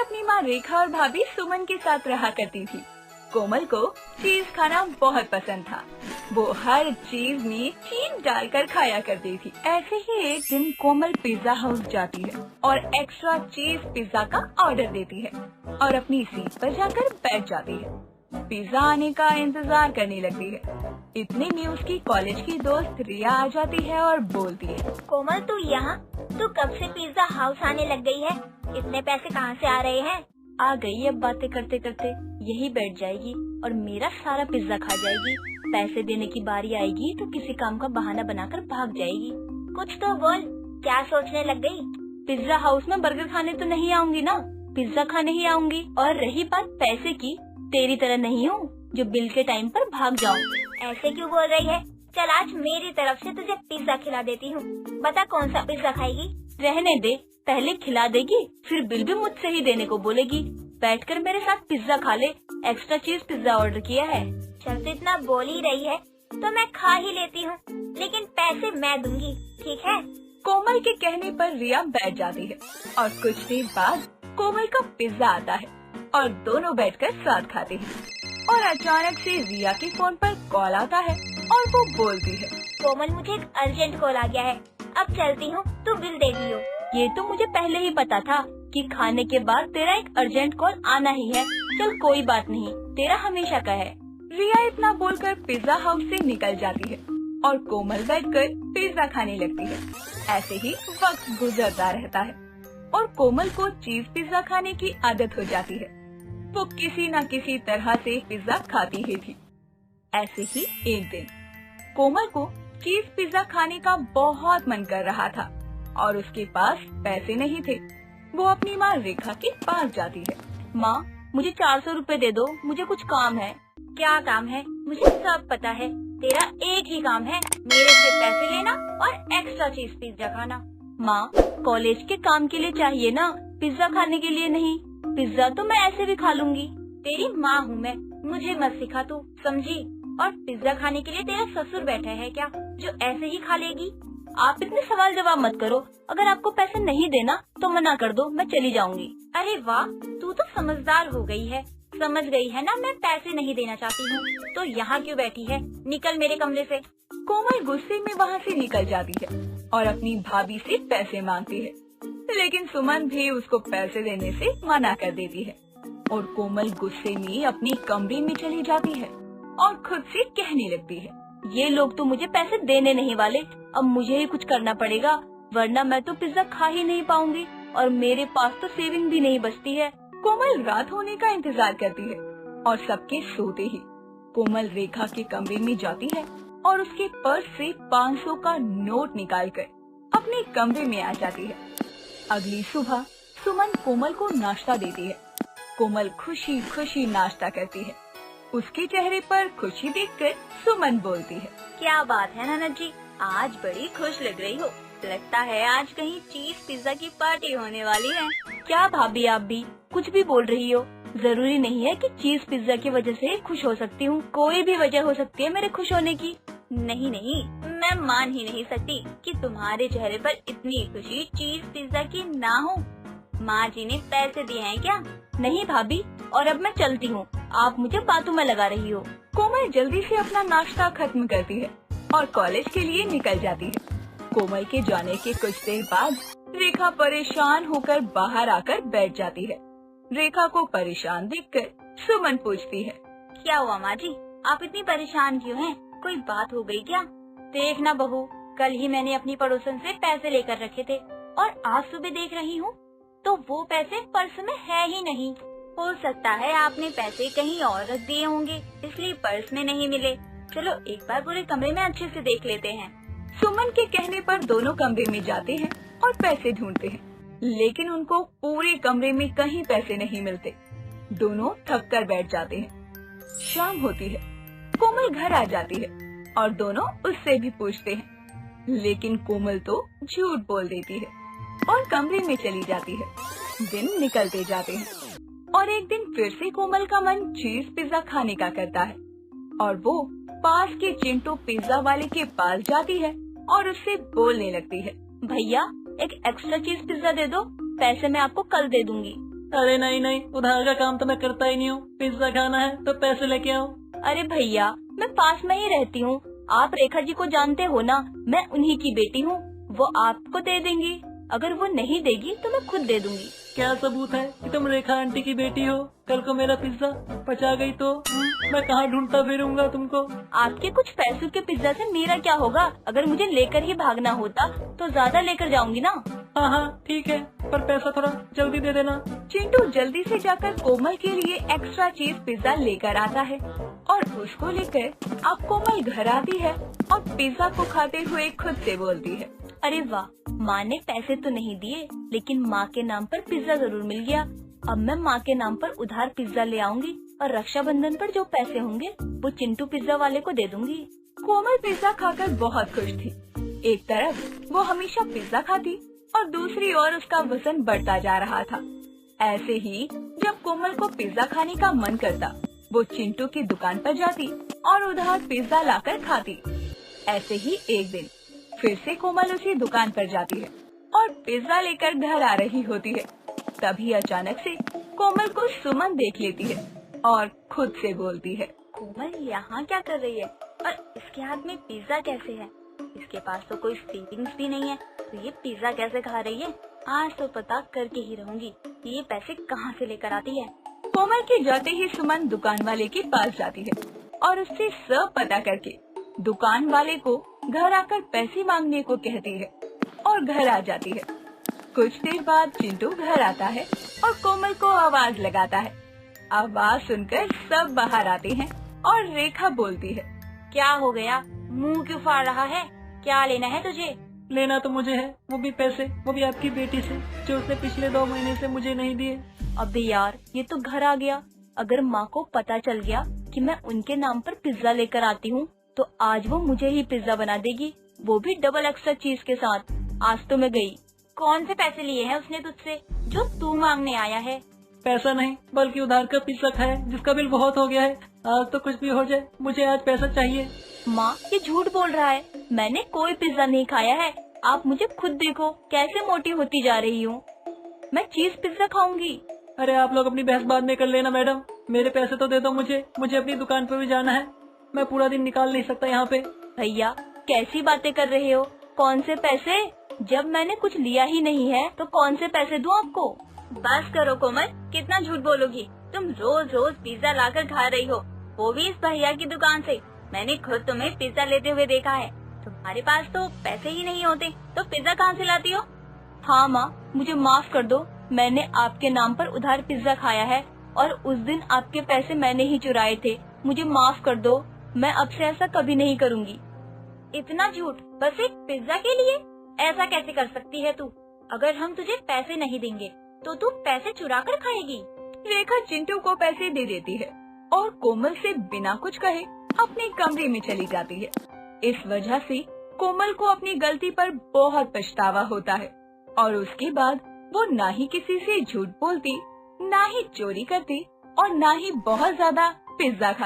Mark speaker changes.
Speaker 1: अपनी माँ रेखा और भाभी सुमन के साथ रहा करती थी। कोमल को चीज खाना बहुत पसंद था। वो हर चीज में चीज डालकर खाया करती थी। ऐसे ही एक दिन कोमल पिज्जा हाउस जाती है और एक्स्ट्रा चीज पिज्जा का ऑर्डर देती है और अपनी सीट पर जाकर बैठ जाती है। पिज्जा आने का इंतजार करने लगती है। इतने में उसकी कॉलेज की दोस्त रिया आ जाती है और बोलती है,
Speaker 2: कोमल तू यहाँ? तू कब से पिज्जा हाउस आने लग गई है? इतने पैसे कहाँ से आ रहे हैं?
Speaker 3: आ गई अब बातें करते करते यही बैठ जाएगी और मेरा सारा पिज्जा खा जाएगी। पैसे देने की बारी आएगी तो किसी काम का बहाना बनाकर भाग जाएगी।
Speaker 2: कुछ तो बोल, क्या सोचने लग गई?
Speaker 3: पिज्जा हाउस में बर्गर खाने तो नहीं आऊंगी ना, पिज्जा खाने ही आऊंगी। और रही बात पैसे की, तेरी तरह नहीं हूँ जो बिल के टाइम पर भाग जाऊँ।
Speaker 2: ऐसे क्यों बोल रही है? चल आज मेरी तरफ से तुझे पिज्जा खिला देती हूँ। बता कौन सा पिज्जा खाएगी?
Speaker 3: रहने दे, पहले खिला देगी फिर बिल भी मुझसे ही देने को बोलेगी। बैठकर मेरे साथ पिज्जा खा ले, एक्स्ट्रा चीज पिज्जा ऑर्डर किया है।
Speaker 2: चल तो इतना बोल ही रही है तो मैं खा ही लेती हूँ, लेकिन पैसे मैं दूंगी, ठीक है?
Speaker 1: कोमल के कहने पर रिया बैठ जाती है और कुछ देर बाद कोमल का पिज्जा आता है और दोनों बैठकर साथ खाते हैं। और अचानक से रिया के फोन पर कॉल आता है और वो बोलती है,
Speaker 2: कोमल मुझे एक अर्जेंट कॉल आ गया है, अब चलती हूँ, तू बिल दे दियो।
Speaker 3: ये तो मुझे पहले ही पता था कि खाने के बाद तेरा एक अर्जेंट कॉल आना ही है। चल कोई बात नहीं, तेरा हमेशा का है।
Speaker 1: रिया इतना बोलकर पिज्जा हाउस से निकल जाती है और कोमल बैठकर पिज्जा खाने लगती है। ऐसे ही वक्त गुजरता रहता है और कोमल को चीज पिज्जा खाने की आदत हो जाती है। वो किसी न किसी तरह से पिज्जा खाती ही थी। ऐसे ही एक दिन कोमल को चीज पिज्जा खाने का बहुत मन कर रहा था और उसके पास पैसे नहीं थे। वो अपनी माँ रेखा के पास जाती है।
Speaker 3: माँ मुझे 400 रुपए दे दो, मुझे कुछ काम है।
Speaker 2: क्या काम है? मुझे सब पता है। तेरा एक ही काम है, मेरे से पैसे लेना और एक्स्ट्रा चीज पिज्जा खाना।
Speaker 3: माँ कॉलेज के काम के लिए चाहिए ना, पिज्जा खाने के लिए नहीं। पिज्जा तो मैं ऐसे भी खा लूंगी।
Speaker 2: तेरी माँ हूँ मैं, मुझे मत सिखा तू, समझी? और पिज्जा खाने के लिए तेरा ससुर बैठा है क्या, जो ऐसे ही खा लेगी?
Speaker 3: आप इतने सवाल जवाब मत करो। अगर आपको पैसे नहीं देना तो मना कर दो, मैं चली जाऊंगी।
Speaker 2: अरे वाह, तू तो समझदार हो गई है। समझ गई है ना मैं पैसे नहीं देना चाहती हूँ, तो यहाँ क्यों बैठी है? निकल मेरे कमरे से।
Speaker 1: कोमल गुस्से में वहाँ से निकल जाती है और अपनी भाभी से पैसे मांगती है, लेकिन सुमन भी उसको पैसे देने से मना कर देती है और कोमल गुस्से में अपनी कमरे में चली जाती है और खुद से कहने लगती है,
Speaker 3: ये लोग तो मुझे पैसे देने नहीं वाले, अब मुझे ही कुछ करना पड़ेगा, वरना मैं तो पिज्जा खा ही नहीं पाऊंगी और मेरे पास तो सेविंग भी नहीं बचती है।
Speaker 1: कोमल रात होने का इंतजार करती है और सबके सोते ही कोमल रेखा के कमरे में जाती है और उसके पर्स से 500 का नोट निकालकर अपने कमरे में आ जाती है। अगली सुबह सुमन कोमल को नाश्ता देती है। कोमल खुशी खुशी नाश्ता करती है। उसके चेहरे पर खुशी देखकर सुमन बोलती है,
Speaker 2: क्या बात है ननद जी, आज बड़ी खुश लग रही हो। लगता है आज कहीं चीज पिज्जा की पार्टी होने वाली है।
Speaker 3: क्या भाभी आप भी कुछ भी बोल रही हो? जरूरी नहीं है कि चीज पिज्जा की वजह से खुश हो सकती हूँ, कोई भी वजह हो सकती है मेरे खुश होने की।
Speaker 2: नहीं नहीं, मैं मान ही नहीं सकती कि तुम्हारे चेहरे पर इतनी खुशी चीज पिज्जा की ना हो। माँ जी ने पैसे दिए हैं क्या?
Speaker 3: नहीं भाभी, और अब मैं चलती हूँ, आप मुझे बातों में लगा रही हो।
Speaker 1: कोमल जल्दी से अपना नाश्ता खत्म करती है और कॉलेज के लिए निकल जाती है। कोमल के जाने के कुछ देर बाद रेखा परेशान होकर बाहर आकर बैठ जाती है। रेखा को परेशान देखकर सुमन पूछती है,
Speaker 2: क्या हुआ माँ जी, आप इतनी परेशान क्यों हैं? कोई बात हो गई क्या? देखना बहू, कल ही मैंने अपनी पड़ोसन से पैसे लेकर रखे थे और आज सुबह देख रही हूँ तो वो पैसे पर्स में है ही नहीं। हो सकता है आपने पैसे कहीं और रख दिए होंगे, इसलिए पर्स में नहीं मिले। चलो एक बार पूरे कमरे में अच्छे से देख लेते हैं।
Speaker 1: सुमन के कहने पर दोनों कमरे में जाते हैं और पैसे ढूंढते हैं, लेकिन उनको पूरे कमरे में कहीं पैसे नहीं मिलते। दोनों थक कर बैठ जाते हैं। शाम होती है, कोमल घर आ जाती है और दोनों उससे भी पूछते हैं, लेकिन कोमल तो झूठ बोल देती है और कमरे में चली जाती है। दिन निकलते जाते हैं और एक दिन फिर से कोमल का मन चीज पिज्जा खाने का करता है और वो पास के चिंटू पिज्जा वाले के पास जाती है और उससे बोलने लगती है,
Speaker 3: भैया एक एक्स्ट्रा चीज पिज्जा दे दो, पैसे मैं आपको कल दे दूंगी।
Speaker 4: अरे नहीं नहीं, उधार का काम तो मैं करता ही नहीं हूँ। पिज्जा खाना है तो पैसे लेके आओ।
Speaker 3: अरे भैया, मैं पास में ही रहती हूँ। आप रेखा जी को जानते हो ना, मैं उन्हीं की बेटी हूँ। वो आपको दे देंगी। अगर वो नहीं देगी तो मैं खुद दे दूंगी।
Speaker 4: क्या सबूत है कि तुम रेखा आंटी की बेटी हो? कल को मेरा पिज्जा पचा गई तो मैं कहाँ ढूंढता फिरूंगा तुमको?
Speaker 3: आपके कुछ पैसों के पिज्जा से मेरा क्या होगा? अगर मुझे लेकर ही भागना होता तो ज्यादा लेकर जाऊंगी ना।
Speaker 4: हाँ हाँ ठीक है, पर पैसा थोड़ा जल्दी दे देना।
Speaker 1: चिंटू जल्दी से जाकर कोमल के लिए एक्स्ट्रा चीज पिज्जा लेकर आता है और उसको लेकर अब कोमल घर आती है और पिज्जा को खाते हुए खुद से बोलती है,
Speaker 3: अरे वाह, माँ ने पैसे तो नहीं दिए, लेकिन माँ के नाम पर पिज्जा जरूर मिल गया। अब मैं माँ के नाम पर उधार पिज्जा ले आऊंगी और रक्षाबंधन पर जो पैसे होंगे वो चिंटू पिज्जा वाले को दे दूंगी।
Speaker 1: कोमल पिज्जा खाकर बहुत खुश थी। एक तरफ वो हमेशा पिज्जा खाती और दूसरी ओर उसका वजन बढ़ता जा रहा था। ऐसे ही जब कोमल को पिज्जा खाने का मन करता, वो चिंटू की दुकान पर जाती और उधार पिज्जा लाकर खाती। ऐसे ही एक दिन फिर से कोमल उसी दुकान पर जाती है और पिज्जा लेकर घर आ रही होती है। तभी अचानक से कोमल को सुमन देख लेती है और खुद से बोलती है,
Speaker 2: कोमल यहाँ क्या कर रही है और इसके हाथ में पिज्जा कैसे है? इसके पास तो कोई सेविंग्स भी नहीं है, तो ये पिज्जा कैसे खा रही है? आज तो पता करके ही रहूंगी कि ये पैसे कहाँ से लेकर आती है।
Speaker 1: कोमल के जाते ही सुमन दुकान वाले के पास जाती है और उससे सब पता करके दुकान वाले को घर आकर पैसे मांगने को कहती है और घर आ जाती है। कुछ देर बाद चिंटू घर आता है और कोमल को आवाज लगाता है। आवाज सुनकर सब बाहर आते हैं और रेखा बोलती है,
Speaker 2: क्या हो गया? मुंह क्यों फाड़ रहा है? क्या लेना है तुझे?
Speaker 4: लेना तो मुझे है, वो भी पैसे, वो भी आपकी बेटी से, जो उसने पिछले 2 महीने से मुझे नहीं दिए।
Speaker 3: अबे यार, ये तो घर आ गया। अगर माँ को पता चल गया कि मैं उनके नाम पर पिज्जा लेकर आती हूँ तो आज वो मुझे ही पिज्जा बना देगी, वो भी डबल एक्स्ट्रा चीज के साथ। आज तो मैं गई।
Speaker 2: कौन से पैसे लिए हैं उसने तुझसे जो तू मांगने आया है?
Speaker 4: पैसा नहीं बल्कि उधार का पिज्जा खाया, जिसका बिल बहुत हो गया है। आज तो कुछ भी हो जाए, मुझे आज पैसा चाहिए।
Speaker 3: माँ, ये झूठ बोल रहा है। मैंने कोई पिज्जा नहीं खाया है। आप मुझे खुद देखो कैसे मोटी होती जा रही हूँ। मैं चीज पिज्जा खाऊंगी।
Speaker 4: अरे आप लोग अपनी बहस बाद में कर लेना मैडम, मेरे पैसे तो दे दो मुझे अपनी दुकान पर भी जाना है। मैं पूरा दिन निकाल नहीं सकता यहाँ पे।
Speaker 3: भैया, कैसी बातें कर रहे हो? कौन से पैसे? जब मैंने कुछ लिया ही नहीं है तो कौन से पैसे दूं आपको?
Speaker 2: बस करो कोमल, कितना झूठ बोलोगी? तुम रोज रोज पिज्जा लाकर खा रही हो, वो भी इस भैया की दुकान से। मैंने खुद तुम्हें पिज्जा लेते हुए देखा है। तुम्हारे पास तो पैसे ही नहीं होते तो पिज्जा कहाँ से लाती हो?
Speaker 3: हाँ माँ, मुझे माफ कर दो। मैंने आपके नाम पर उधार पिज्जा खाया है और उस दिन आपके पैसे मैंने ही चुराए थे। मुझे माफ कर दो, मैं अब से ऐसा कभी नहीं करूँगी।
Speaker 2: इतना झूठ बस एक पिज्जा के लिए? ऐसा कैसे कर सकती है तू? अगर हम तुझे पैसे नहीं देंगे तो तू पैसे चुरा कर खाएगी।
Speaker 1: रेखा चिंटू को पैसे दे देती है और कोमल से बिना कुछ कहे अपने कमरे में चली जाती है। इस वजह से कोमल को अपनी गलती पर बहुत पछतावा होता है और उसके बाद वो ना ही किसी से झूठ बोलती, ना ही चोरी करती और ना ही बहुत ज्यादा पिज्जा खाती।